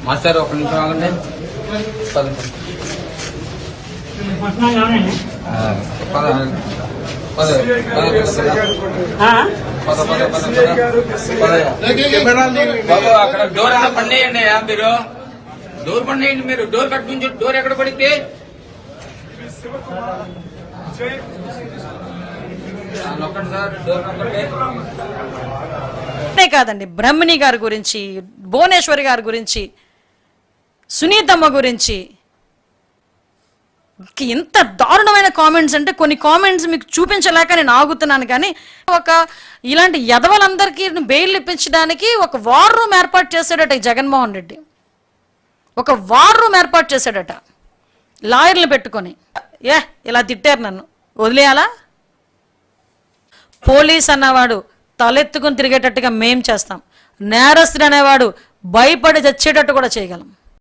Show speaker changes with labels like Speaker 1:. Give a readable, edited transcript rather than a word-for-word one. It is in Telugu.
Speaker 1: మాస్టర్ ఒక నిమిషం ఆగండి. అక్కడ డోర్ అలా పండేయండి. మీరు డోర్ పండేయండి. మీరు డోర్ కట్టుకుని డోర్ ఎక్కడ పడితే
Speaker 2: కాదండి, బ్రహ్మణి గారి గురించి, భువనేశ్వరి గారి గురించి, సునీతమ్మ గురించి ఎంత దారుణమైన కామెంట్స్ అంటే కొన్ని కామెంట్స్ మీకు చూపించలేక నేను ఆగుతున్నాను. కానీ ఇలాంటి యదవలందరికీ బెయిల్ ఇప్పించడానికి ఒక వార్ రూమ్ ఏర్పాటు చేశాడట ఈ జగన్మోహన్ రెడ్డి. ఒక వార్ రూమ్ ఏర్పాటు చేశాడట లాయర్లు పెట్టుకొని. ఇలా తిట్టారు నన్ను, వదిలేయాలా? పోలీస్ అన్నవాడు తలెత్తుకుని తిరిగేటట్టుగా మేం చేస్తాం. నేరస్తుడు అనేవాడు భయపడి చచ్చేటట్టు కూడా చేయగలం.